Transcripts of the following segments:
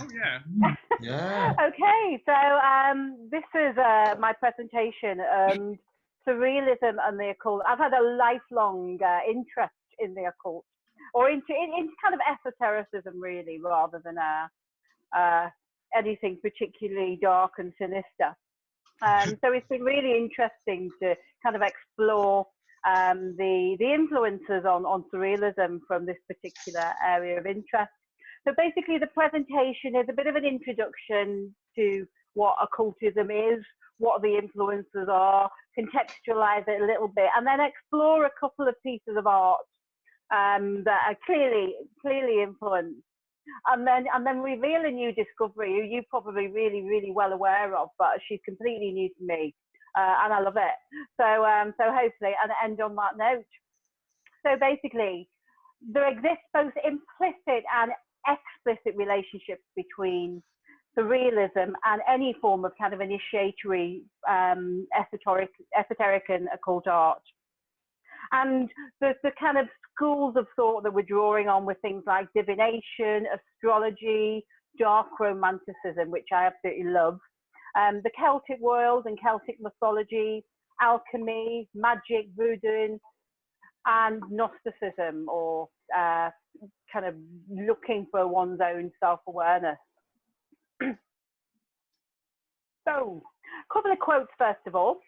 Oh, yeah. Yeah. Okay, so this is my presentation, Surrealism and the Occult. I've had a lifelong interest in the occult, or into kind of esotericism, really, rather than anything particularly dark and sinister. So it's been really interesting to kind of explore the influences on surrealism from this particular area of interest. So basically the presentation is a bit of an introduction to what occultism is, what the influences are, contextualize it a little bit, and then explore a couple of pieces of art that are clearly influenced. And then reveal a new discovery who you're probably really well aware of, but she's completely new to me, and I love it. So hopefully, and end on that note. So basically, there exists both implicit and explicit relationships between surrealism and any form of kind of initiatory, esoteric and occult art. And the kind of schools of thought that we're drawing on with things like divination, astrology, dark romanticism, which I absolutely love, the Celtic world and Celtic mythology, alchemy, magic, voodoo, and Gnosticism, or kind of looking for one's own self-awareness. So, a couple of quotes first of all.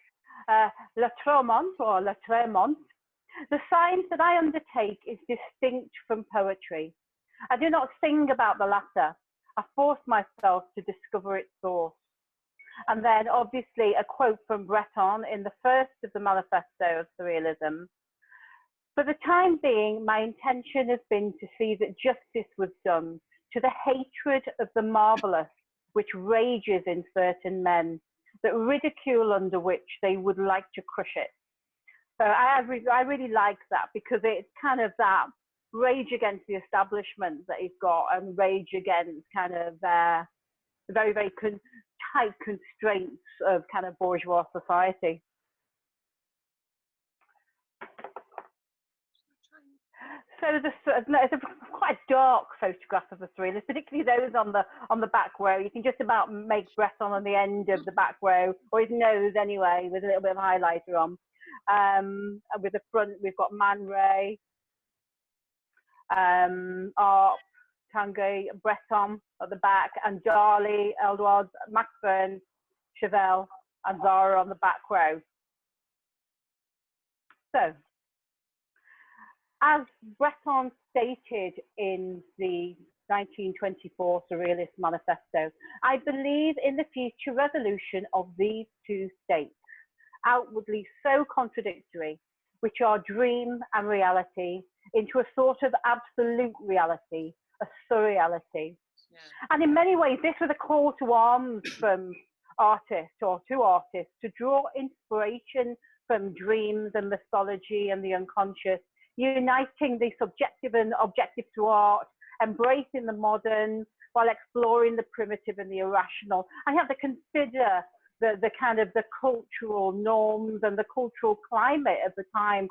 Le Tremont, or Le Tremont. The science that I undertake is distinct from poetry. I do not sing about the latter. I force myself to discover its source. And then obviously a quote from Breton in the first of the manifesto of surrealism. For the time being, my intention has been to see that justice was done to the hatred of the marvelous, which rages in certain men, that ridicule under which they would like to crush it. So I really like that, because it's kind of that rage against the establishment that he's got, and rage against kind of the very tight constraints of kind of bourgeois society. So it's a quite dark photograph of the surrealists, particularly those on the back row. You can just about make Breton on the end of the back row, or his nose anyway, with a little bit of highlighter on. With the front, we've got Man Ray, Arp, Tanguy, Breton at the back, and Darley, Eldward, Max Burns, Chevelle, and Zara on the back row. So, as Breton stated in the 1924 Surrealist Manifesto, I believe in the future resolution of these two states, outwardly so contradictory, which are dream and reality, into a sort of absolute reality, a surreality. Yeah. And in many ways, this was a call to arms from artists, or to artists, to draw inspiration from dreams and mythology and the unconscious, uniting the subjective and objective to art, embracing the modern while exploring the primitive and the irrational. I have to consider the kind of the cultural norms and the cultural climate of the time,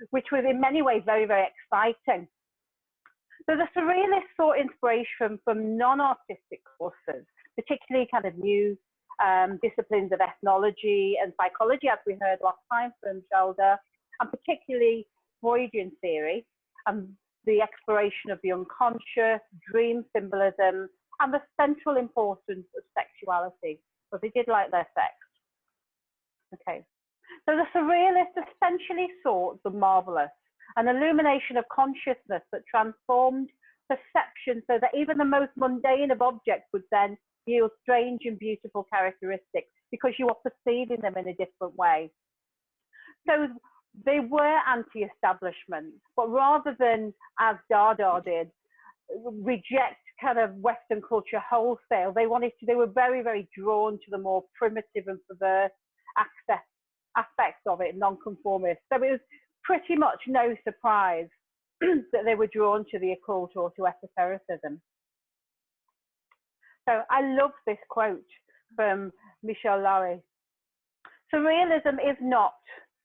which was in many ways very exciting. So the surrealists sought inspiration from non-artistic sources, particularly kind of new disciplines of ethnology and psychology, as we heard last time from Shelda, and particularly Freudian theory, and the exploration of the unconscious, dream symbolism, and the central importance of sexuality, because they did like their sex. Okay, so the surrealists essentially sought the marvelous, an illumination of consciousness that transformed perception so that even the most mundane of objects would then yield strange and beautiful characteristics, because you are perceiving them in a different way. So they were anti-establishment, but rather than, as Dada did, reject kind of Western culture wholesale, they were very drawn to the more primitive and perverse aspects of it, non-conformist. So it was pretty much no surprise that they were drawn to the occult or to esotericism. So I love this quote from Michel Larry. Surrealism is not,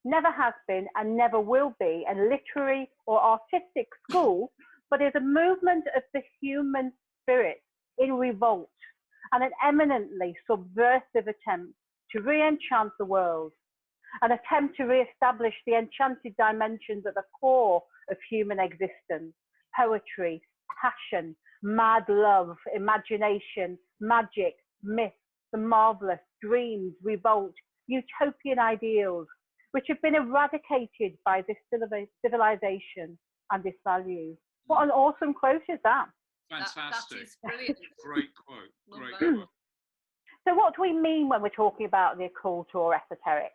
never has been, and never will be a literary or artistic school, but is a movement of the human spirit in revolt and an eminently subversive attempt to re-enchant the world, an attempt to re-establish the enchanted dimensions at the core of human existence: poetry, passion, mad love, imagination, magic, myth, the marvelous, dreams, revolt, utopian ideals, which have been eradicated by this civilization and its values. What an awesome quote is that? Fantastic. That is brilliant. Great quote. Great quote. So what do we mean when we're talking about the occult or esoteric?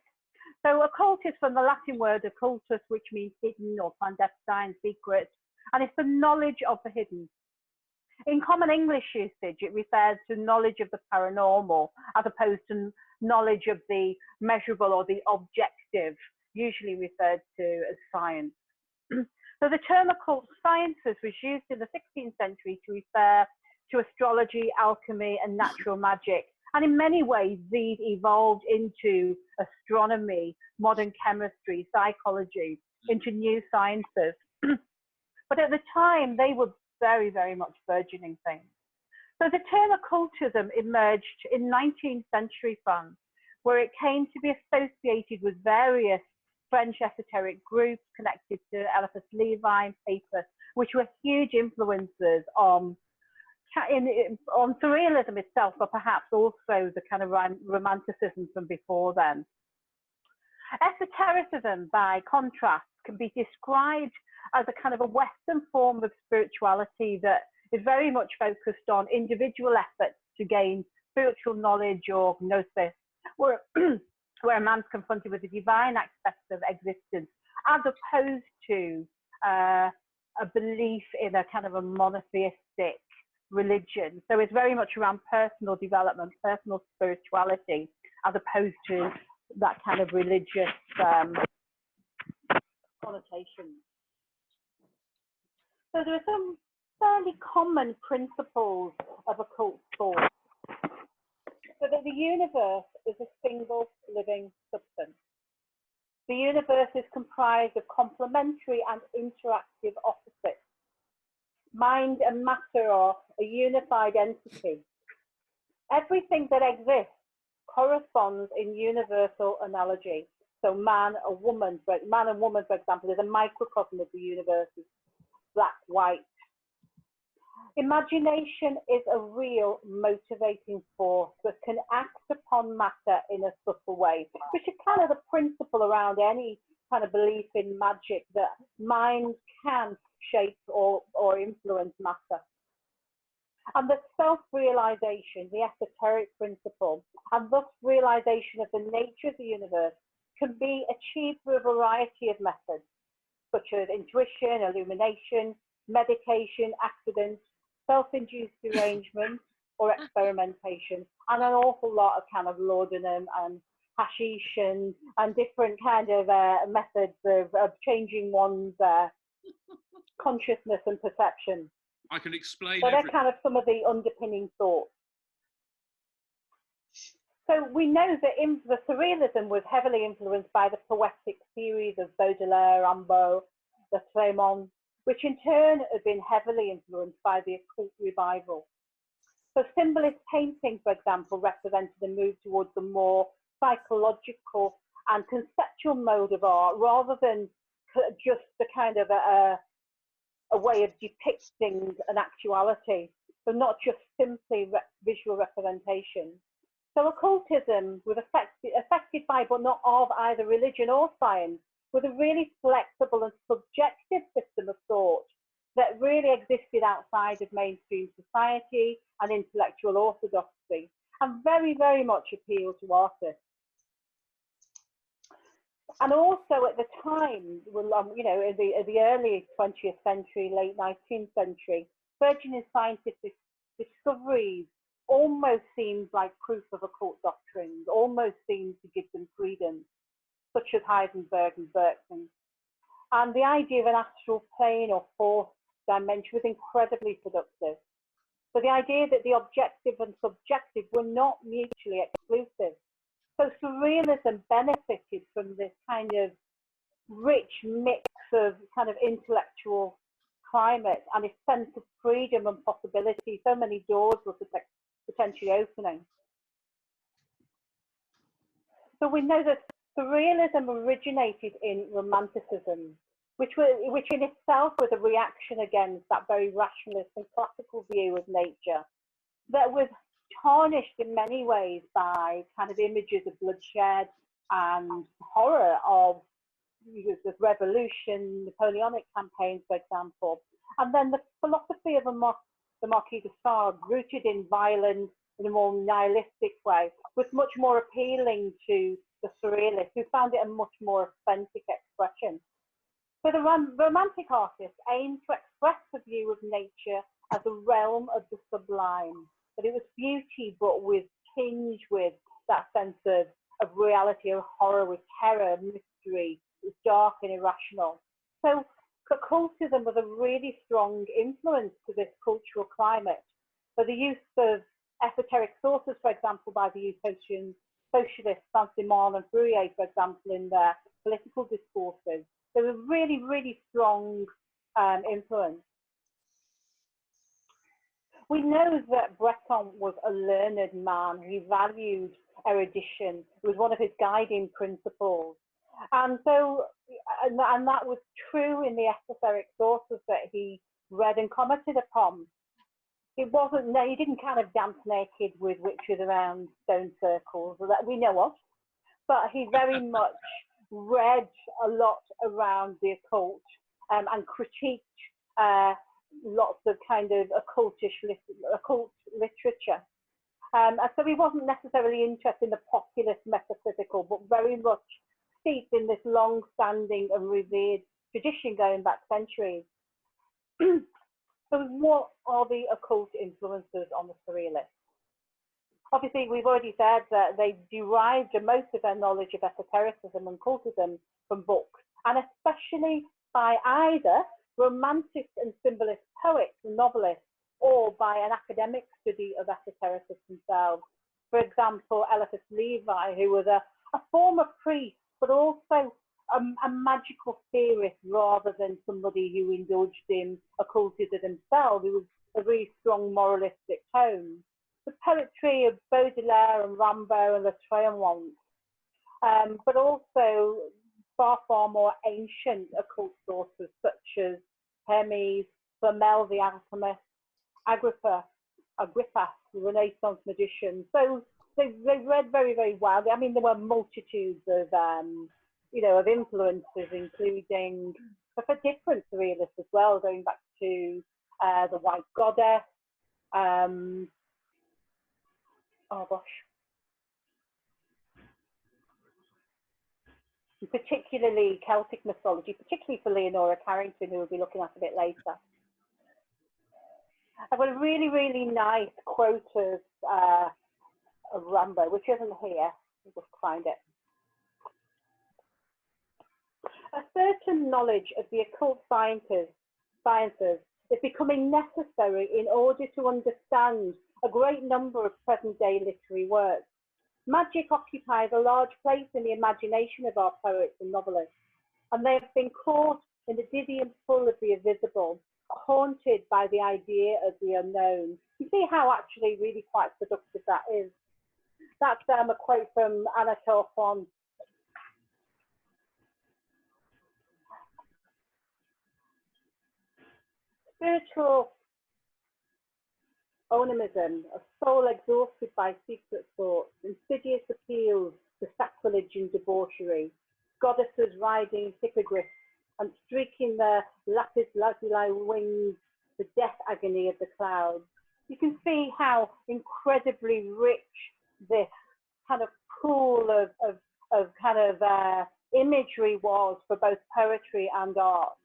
So occult is from the Latin word occultus, which means hidden or clandestine, secret, and it's the knowledge of the hidden. In common English usage, it refers to knowledge of the paranormal as opposed to knowledge of the measurable or the objective, usually referred to as science. So the term occult sciences was used in the 16th century to refer to astrology, alchemy, and natural magic. And in many ways, these evolved into astronomy, modern chemistry, psychology, into new sciences. But at the time, they were very, very much burgeoning things. So the term occultism emerged in 19th century France, where it came to be associated with various French esoteric groups connected to Eliphas Levi and Papus, which were huge influences on surrealism itself, but perhaps also the kind of romanticism from before then. Esotericism, by contrast, can be described as a kind of a Western form of spirituality that is very much focused on individual efforts to gain spiritual knowledge or gnosis, where a man's confronted with the divine aspects of existence, as opposed to a belief in a kind of a monotheistic religion. So it's very much around personal development, personal spirituality, as opposed to that kind of religious connotation. So there are some fairly common principles of occult thought. So that the universe is a single living substance. The universe is comprised of complementary and interactive opposites. Mind and matter are a unified entity. Everything that exists corresponds in universal analogy. So man and woman, for example, is a microcosm of the universe, black, white. Imagination is a real motivating force that can act upon matter in a subtle way, which is kind of the principle around any kind of belief in magic, that mind can shape or influence matter. And the self-realization, the esoteric principle, and thus realization of the nature of the universe can be achieved through a variety of methods, such as intuition, illumination, meditation, accident, self-induced derangement, or experimentation, and an awful lot of kind of laudanum and hashish and different kind of methods of changing one's consciousness and perception. I can explain. So they're kind of some of the underpinning thoughts. So we know that the surrealism was heavily influenced by the poetic theories of Baudelaire, Rimbaud, the Tremont, which in turn had been heavily influenced by the occult revival. So symbolist painting, for example, represented a move towards a more psychological and conceptual mode of art, rather than just the kind of a way of depicting an actuality, so not just simply visual representation. So occultism was affected by, but not of, either religion or science, with a really flexible and subjective system of thought that really existed outside of mainstream society and intellectual orthodoxy, and very, very much appealed to artists. And also at the time, you know, in the early 20th century, late 19th century, burgeoning scientific discoveries almost seemed like proof of occult doctrines, almost seemed to give them credence, such as Heisenberg and Bergson. And the idea of an astral plane or fourth dimension was incredibly productive. So the idea that the objective and subjective were not mutually exclusive. So surrealism benefited from this kind of rich mix of kind of intellectual climate and its sense of freedom and possibility. So many doors were potentially opening. So we know that surrealism originated in Romanticism, which in itself was a reaction against that very rationalist and classical view of nature that was tarnished in many ways by kind of images of bloodshed and horror of the revolution, Napoleonic campaigns, for example. And then the philosophy of the Marquis de Sade, rooted in violence in a more nihilistic way, was much more appealing to the surrealists, who found it a much more authentic expression. So the Romantic artists aimed to express the view of nature as a realm of the sublime, that it was beauty, but with tinge with that sense of reality, of horror, with terror, mystery. It was dark and irrational. So occultism was a really strong influence to this cultural climate. For the use of esoteric sources, for example, by the utopian socialists Saint-Simon and Fourier, for example, in their political discourses, there was really, really strong influence. We know that Breton was a learned man. He valued erudition. It was one of his guiding principles. And so, and that was true in the esoteric sources that he read and commented upon. It wasn't, no, he didn't kind of dance naked with witches around stone circles that we know of, but he very much read a lot around the occult and critiqued lots of kind of occult literature. And so he wasn't necessarily interested in the populist metaphysical, but very much steeped in this long-standing and revered tradition going back centuries. So what are the occult influences on the surrealists? Obviously, we've already said that they derived most of their knowledge of esotericism and occultism from books, and especially by either romantic and symbolist poets and novelists, or by an academic study of esotericists themselves. For example, Eliphas Levi, who was a former priest, but also a magical theorist rather than somebody who indulged in occultism himself. He was a very strong moralistic tone. The poetry of Baudelaire and Rimbaud and Le Tremont, but also far more ancient occult sources such as Hermes, Flamel the alchemist, Agrippa, the Renaissance magician. So they read very, very well. I mean, there were multitudes of of influences, including for different surrealists as well, going back to the White Goddess. Oh gosh. Particularly Celtic mythology, particularly for Leonora Carrington, who we'll be looking at a bit later. I've got a really, really nice quote of Rimbaud, which isn't here. I'll just find it. A certain knowledge of the occult sciences is becoming necessary in order to understand a great number of present-day literary works. Magic occupies a large place in the imagination of our poets and novelists, and they have been caught in the dizzying pull of the invisible, haunted by the idea of the unknown. You see how actually really quite seductive that is. That's a quote from Anatole France. Spiritual onanism, a soul exhausted by secret thoughts, insidious appeals to sacrilege and debauchery, goddesses riding hippogriffs and streaking their lapis lazuli wings, the death agony of the clouds. You can see how incredibly rich this kind of pool of kind of imagery was for both poetry and art.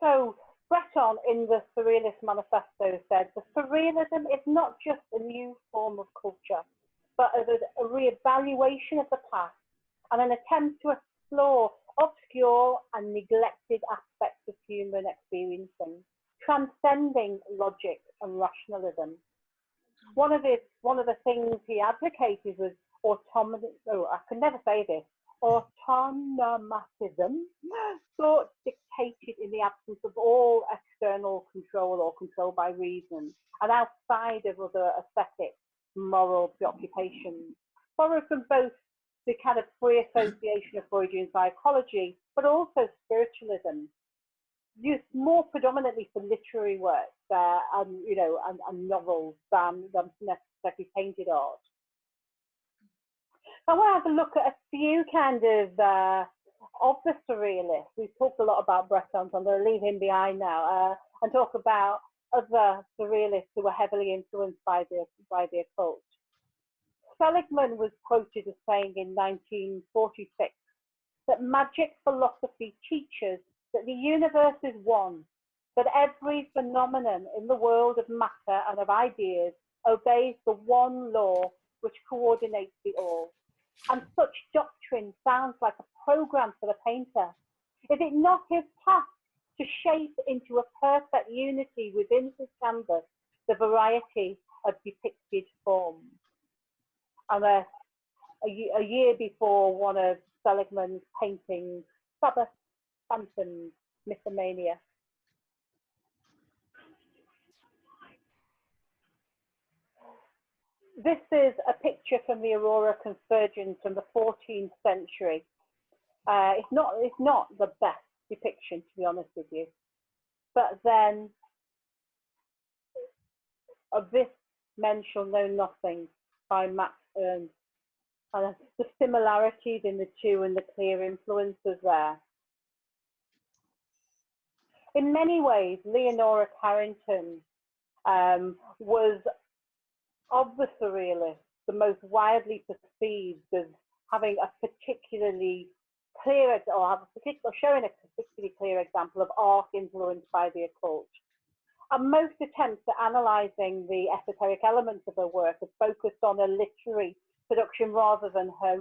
So Breton in the Surrealist Manifesto said, the surrealism is not just a new form of culture, but a re-evaluation of the past and an attempt to explore obscure and neglected aspects of human experiencing, transcending logic and rationalism. One of the things he advocated was autonomous, I can never say this, autonomatism, thought dictated in the absence of all external control or control by reason, and outside of other aesthetic, moral preoccupations, borrowed from both the kind of free association of Freudian psychology, but also spiritualism, used more predominantly for literary works and, you know, and novels than necessarily painted art. I want to have a look at a few kind of the surrealists. We've talked a lot about Breton, so I'm going to leave him behind now and talk about other surrealists who were heavily influenced by the occult. Seligman was quoted as saying in 1946 that magic philosophy teaches that the universe is one, that every phenomenon in the world of matter and of ideas obeys the one law which coordinates the all. And such doctrine sounds like a program for the painter. Is it not his task to shape into a perfect unity within his canvas the variety of depicted forms? And a year before one of Seligman's paintings, Sabbath, Phantoms, Mythomania. This is a picture from the Aurora Convergence from the 14th century. It's not the best depiction, to be honest with you. But then, of this men shall know nothing by Max Ernst. The similarities in the two and the clear influences there. In many ways, Leonora Carrington was, of the surrealists, the most widely perceived as having a particularly clear, or showing a particularly clear example of art influenced by the occult. And most attempts at analysing the esoteric elements of her work have focused on a literary production rather than her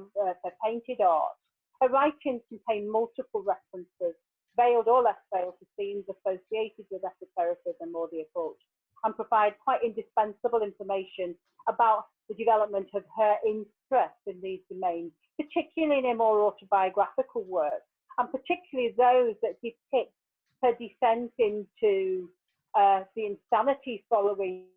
painted art. Her writings contain multiple references, veiled or less veiled, to themes associated with esotericism or the occult, and provide quite indispensable information about the development of her interest in these domains, particularly in her more autobiographical work, and particularly those that depict her descent into the insanity following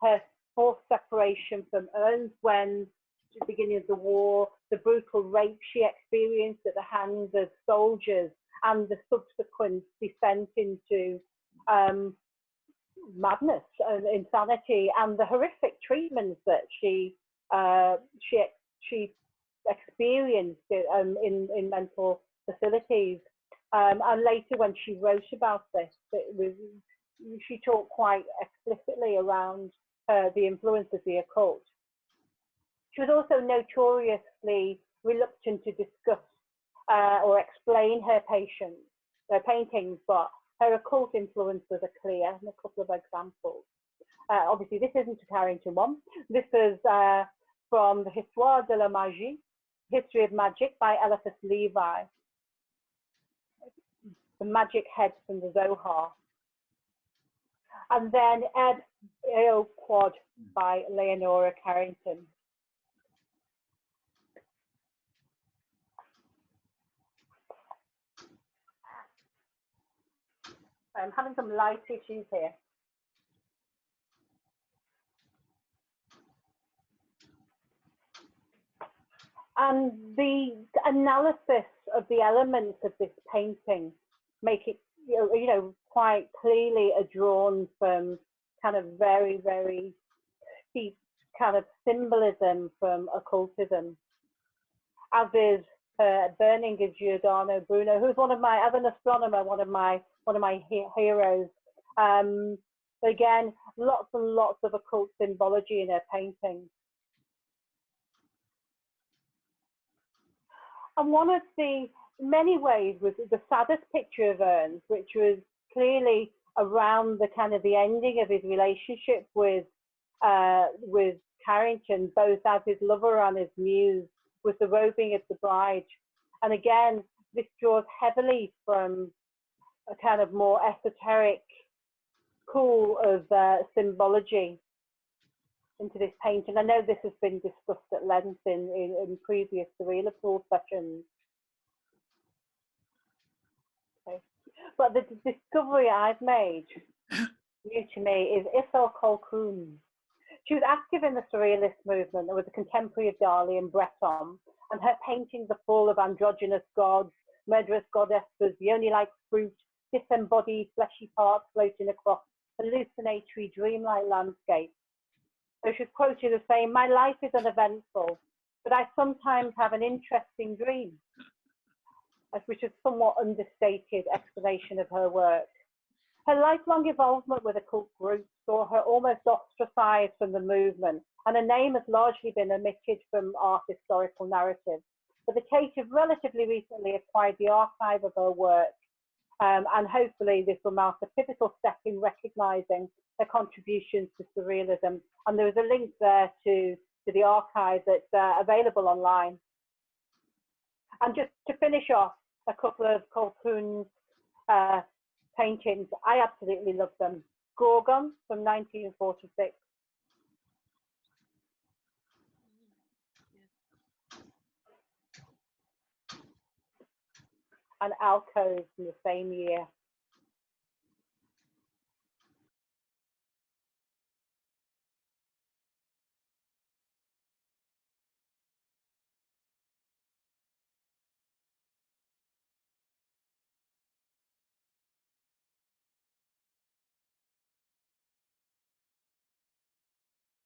her forced separation from Ernst when, at the beginning of the war, the brutal rape she experienced at the hands of soldiers, and the subsequent descent into madness and insanity, and the horrific treatments that she experienced in mental facilities. And later, when she wrote about this, she talked quite explicitly around the influence of the occult. She was also notoriously reluctant to discuss or explain her paintings, but her occult influences are clear, and a couple of examples. Obviously, this isn't a Carrington one. This is from the Histoire de la Magie, History of Magic by Eliphas Levi. The magic head from the Zohar. And then Eb Eo Quad by Leonora Carrington. I'm having some light issues here. And the analysis of the elements of this painting make it, you know, quite clearly drawn from kind of very, very deep kind of symbolism from occultism, as is Burning of Giordano Bruno, who's one of my, as an astronomer, one of my heroes. Again, lots and lots of occult symbology in her paintings. And one of the many ways was the saddest picture of Ernst, which was clearly around the kind of the ending of his relationship with Carrington, both as his lover and his muse, was the robing of the bride. And again, this draws heavily from a kind of more esoteric pool of symbology. into this painting. I know this has been discussed at length in previous Surrealerpool sessions. Okay. But the discovery I've made, new to me, is Ethel Colquhoun. She was active in the Surrealist movement and was a contemporary of Dali and Breton, and her paintings are full of androgynous gods, murderous goddesses, the only like fruit, disembodied fleshy parts floating across hallucinatory dreamlike landscapes. So she's quoted as saying, "My life is uneventful, but I sometimes have an interesting dream," which is a somewhat understated explanation of her work. Her lifelong involvement with occult groups saw her almost ostracized from the movement, and her name has largely been omitted from art historical narratives. But the Tate have relatively recently acquired the archive of her work, and hopefully this will mark a pivotal step in recognising her contributions to surrealism. And there is a link there to the archive that's available online. And just to finish off, a couple of Colquhoun's paintings. I absolutely love them. Gorgon from 1946. And Alcove from the same year.